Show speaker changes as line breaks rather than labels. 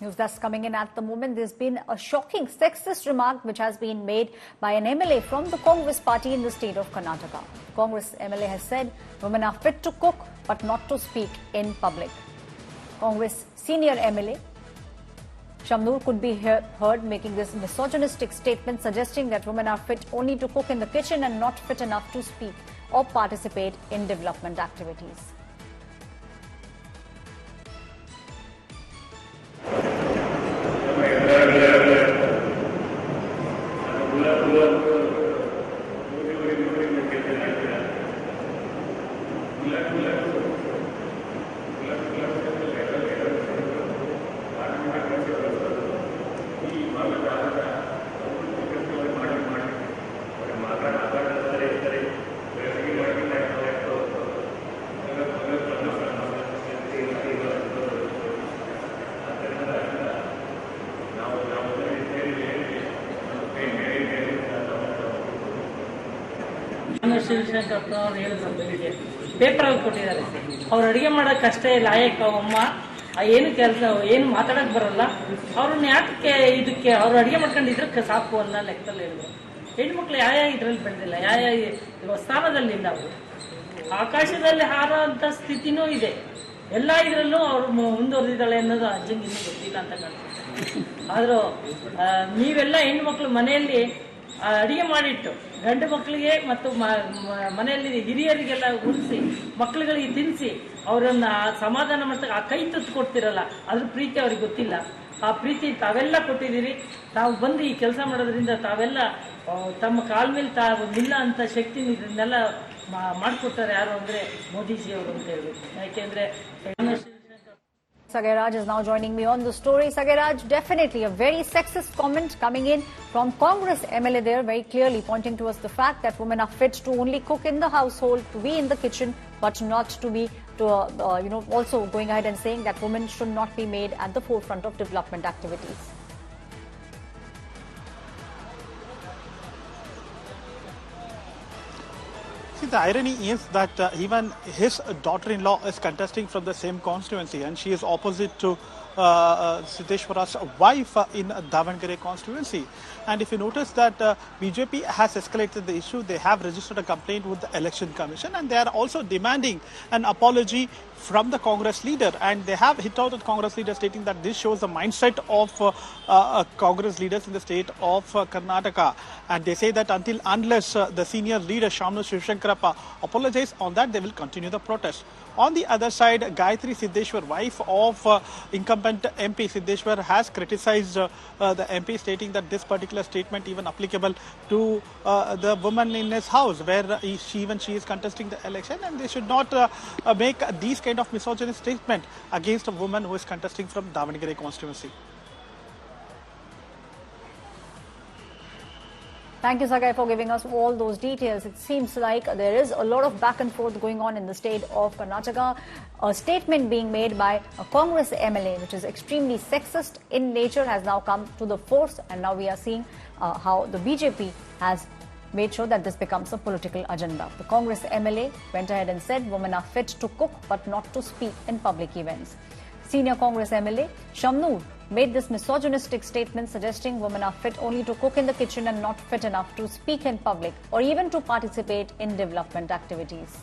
News that's coming in at the moment. There's been a shocking sexist remark which has been made by an MLA from the Congress party in the state of Karnataka. Congress MLA has said women are fit to cook but not to speak in public. Congress senior MLA Shamnoor could be heard making this misogynistic statement, suggesting that women are fit only to cook in the kitchen and not fit enough to speak or participate in development activities.
ಶಿವಶಂಕರಪ್ಪನವ್ರು ಹೇಳಿದ್ರು ಪೇಪರಲ್ಲಿ ಕೊಟ್ಟಿದ್ದಾರೆ. ಅವ್ರು ಅಡುಗೆ ಮಾಡೋಕೆ ಕಷ್ಟ ಇಲ್ಲ, ಆಯಕ್ಕ ಅಮ್ಮ ಏನು ಕೆಲಸ ಏನು ಮಾತಾಡಕ್ ಬರಲ್ಲ, ಅವ್ರನ್ನ ಯಾಕೆ ಇದಕ್ಕೆ ಅವ್ರು ಅಡುಗೆ ಮಾಡ್ಕೊಂಡಿದ್ರೆ ಸಾಕು ಅನ್ನೋ ಲೆಕ್ಕದಲ್ಲಿ ಹೇಳಿದ್ರು. ಹೆಣ್ಮಕ್ಳು ಯಾವ ಇದ್ರಲ್ಲಿ ಬೆಳೆದಿಲ್ಲ, ಯಾವ ಸ್ಥಾನದಲ್ಲಿಲ್ಲ. ಅವರು ಆಕಾಶದಲ್ಲಿ ಹಾರೋ ಅಂತ ಸ್ಥಿತಿನೂ ಇದೆ. ಎಲ್ಲ ಇದರಲ್ಲೂ ಅವ್ರು ಮುಂದುವರೆದಿದ್ದಾಳೆ ಅನ್ನೋದು ಅಜ್ಜಂಗೆ ಇನ್ನೂ ಗೊತ್ತಿಲ್ಲ ಅಂತ ಕಾಣ್ತದೆ. ಆದರೂ ನೀವೆಲ್ಲ ಹೆಣ್ಮಕ್ಳು ಮನೆಯಲ್ಲಿ ಅಡಿಗೆ ಮಾಡಿಟ್ಟು ಗಂಡು ಮಕ್ಕಳಿಗೆ ಮತ್ತು ಮನೆಯಲ್ಲಿ ಹಿರಿಯರಿಗೆಲ್ಲ ಉಣಿಸಿ ಮಕ್ಕಳುಗಳಿಗೆ ತಿನ್ನಿಸಿ ಅವರನ್ನ ಸಮಾಧಾನ ಮಾಡ್ತಾ ಆ ಕೈ ತುತ್ತು ಕೊಡ್ತಿರಲ್ಲ, ಅದ್ರ ಪ್ರೀತಿ ಅವ್ರಿಗೆ ಗೊತ್ತಿಲ್ಲ. ಆ ಪ್ರೀತಿ ತಾವೆಲ್ಲ ಕೊಟ್ಟಿದ್ದೀರಿ. ತಾವು ಬಂದು ಈ ಕೆಲಸ ಮಾಡೋದ್ರಿಂದ ತಾವೆಲ್ಲ ತಮ್ಮ ಕಾಲ ಮೇಲೆ ತಾವು ನಿಲ್ಲ ಅಂತ ಶಕ್ತಿ ಇದನ್ನೆಲ್ಲ ಮಾಡಿಕೊಡ್ತಾರೆ. ಯಾರು ಅಂದರೆ ಮೋದಿಜಿ ಅವರು ಅಂತ ಹೇಳ್ಬೇಕು. ಯಾಕೆಂದ್ರೆ
Sagaraj is now joining me on the story. Sagaraj, definitely a very sexist comment coming in from Congress MLA there, very clearly pointing towards the fact that women are fit to only cook in the household, to be in the kitchen, but not to be, also going ahead and saying that women should not be made at the forefront of development activities.
The irony is that even his daughter-in-law is contesting from the same constituency, and she is opposite to Siddeshwara's wife in Davangere constituency. And if you notice that BJP has escalated the issue, they have registered a complaint with the Election Commission, and they are also demanding an apology from the Congress leader. And they have hit out at Congress leader, stating that this shows the mindset of Congress leaders in the state of Karnataka. And they say that unless the senior leader Shamnoor Shivshankarappa apologize on that, they will continue the protest. On the other side, Gayatri Siddeshwar, wife of incumbent MP Siddeshwar, has criticized the MP, stating that this particular statement even applicable to the woman in his house, where she is contesting the election, and they should not make these kind of misogynist statement against a woman who is contesting from Davangere constituency.
Thank you, Sagai, for giving us all those details. It seems like there is a lot of back and forth going on in the state of Karnataka. A statement being made by a Congress MLA, which is extremely sexist in nature, has now come to the force, and now we are seeing how the BJP has made sure that this becomes a political agenda. The Congress MLA went ahead and said women are fit to cook but not to speak in public events. Senior Congress MLA Shamnoor made this misogynistic statement, suggesting women are fit only to cook in the kitchen and not fit enough to speak in public or even to participate in development activities.